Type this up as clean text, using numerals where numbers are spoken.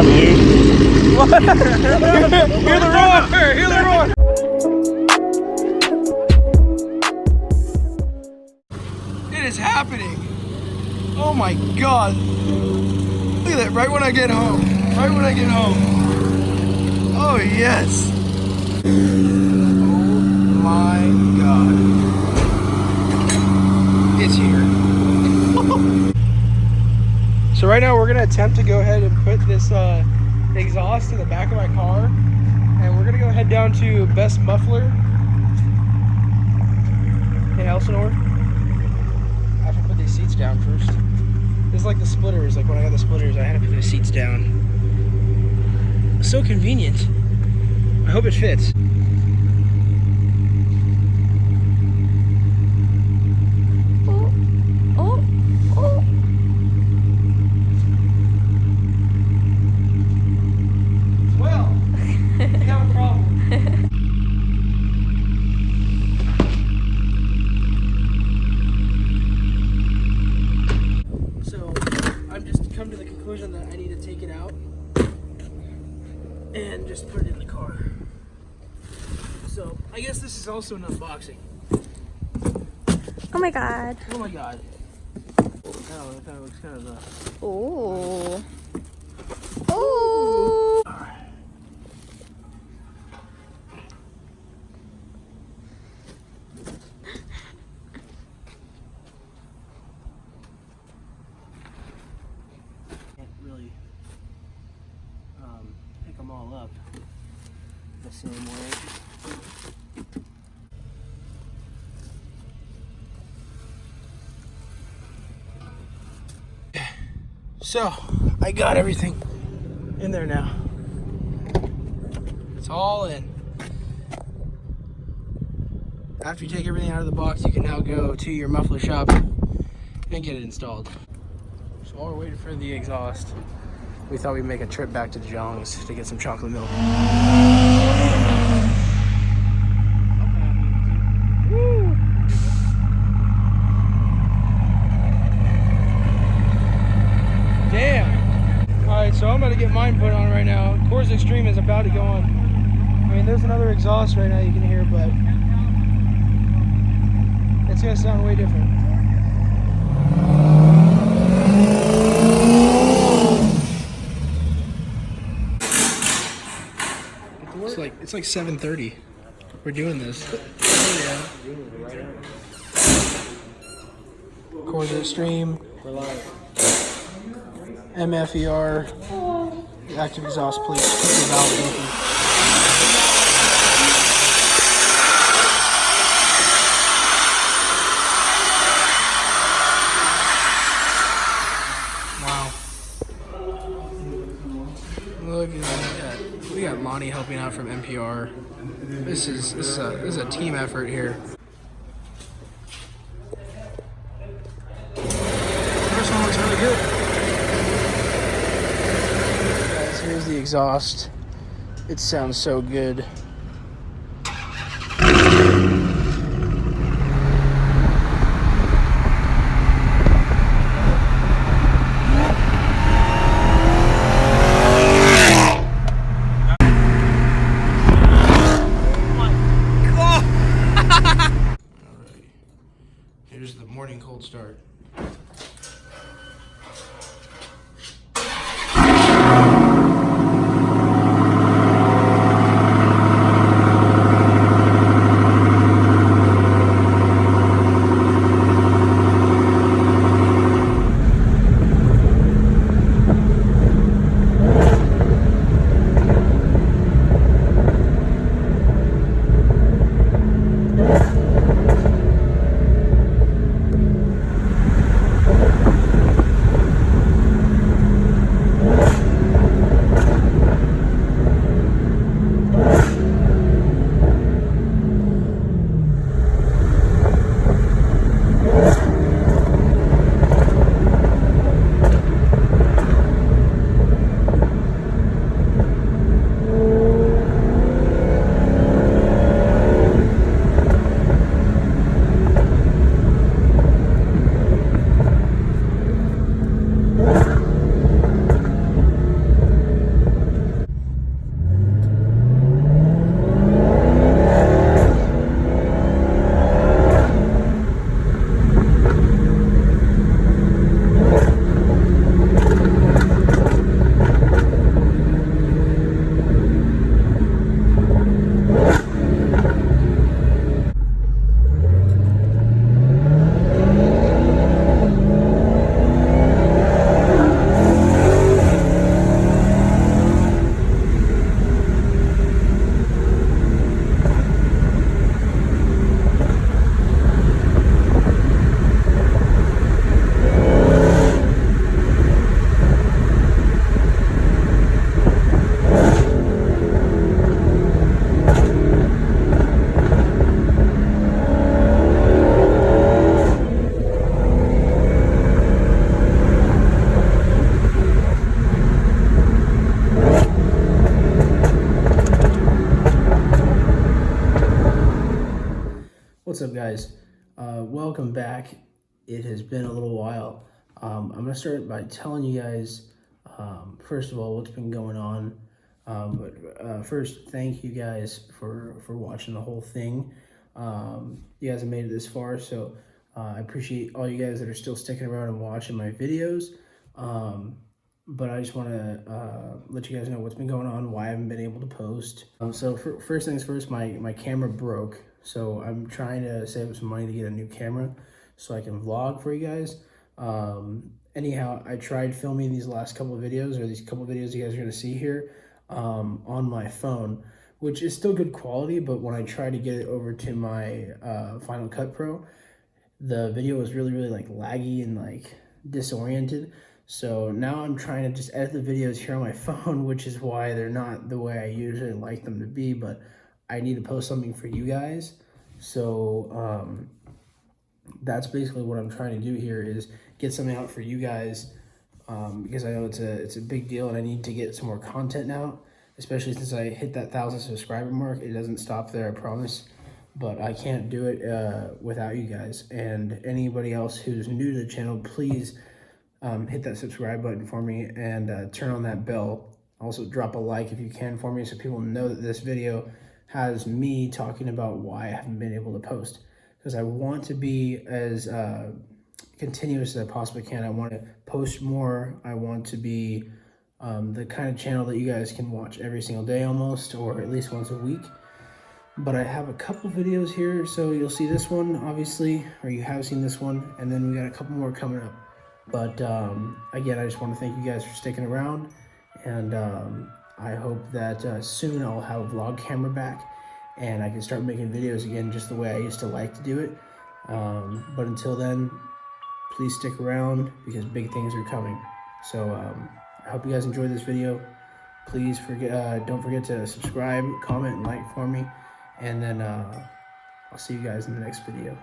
up, Luke? What? Hear the roar! Hear the roar! It is happening! Oh my god! Look at that! Right when I get home! Right when I get home! Oh yes! Oh my god! It's here! So right now we're gonna attempt to go ahead and put this exhaust in the back of my car, and we're gonna go head down to Best Muffler in Elsinore. I have to put these seats down first. This is like the splitters. Like when I got the splitters, I had to put the seats down. So convenient. I hope it fits. Come to the conclusion that I need to take it out and just put it in the car. So I guess this is also an unboxing. Oh my god. Oh my god. Oh, that kind of looks kind of Ooh. Ooh. Alright. Really pick them all up the same way. So I got everything in there now. It's all in. After you take everything out of the box, you can now go to your muffler shop and get it installed. So while we're waiting for the exhaust, we thought we'd make a trip back to Jong's to get some chocolate milk. Woo. Damn! Alright, so I'm about to get mine put on right now. Corsa Extreme is about to go on. I mean, there's another exhaust right now you can hear, but it's going to sound way different. It's like 7:30. We're doing this. Corsa Extreme. M-FER. Active exhaust plate. Valve open. Wow. Look at that. We got Lonnie helping out from M-FER. This is a team effort here. First one looks really good. Guys, here's the exhaust. It sounds so good. Here's the morning cold start. welcome back. It has been a little while. I'm gonna start by telling you guys, first of all, what's been going on. First, thank you guys for watching the whole thing. You guys have made it this far, so I appreciate all you guys that are still sticking around and watching my videos. But I just want to let you guys know what's been going on, why I haven't been able to post. First things first, my camera broke, so I'm trying to save up some money to get a new camera so I can vlog for you guys. Anyhow, I tried filming these last couple of videos, or these couple of videos you guys are going to see here, on my phone, which is still good quality, but when I tried to get it over to my Final Cut Pro, the video was really like laggy and like disoriented. So now I'm trying to just edit the videos here on my phone, which is why they're not the way I usually like them to be, but I need to post something for you guys. So that's basically what I'm trying to do here, is get something out for you guys, because I know it's a big deal and I need to get some more content out, especially since I hit that 1,000 subscriber mark. It doesn't stop there, I promise, but I can't do it without you guys. And anybody else who's new to the channel, please hit that subscribe button for me and turn on that bell. Also drop a like if you can for me, so people know that this video has me talking about why I haven't been able to post, because I want to be as continuous as I possibly can. I want to post more. I want to be the kind of channel that you guys can watch every single day almost, or at least once a week. But I have a couple videos here, so you'll see this one obviously, or you have seen this one, and then we got a couple more coming up. But again, I just want to thank you guys for sticking around, and I hope that soon I'll have a vlog camera back and I can start making videos again just the way I used to like to do it. But until then, please stick around because big things are coming. So I hope you guys enjoyed this video. Please don't forget to subscribe, comment, and like for me, and then I'll see you guys in the next video.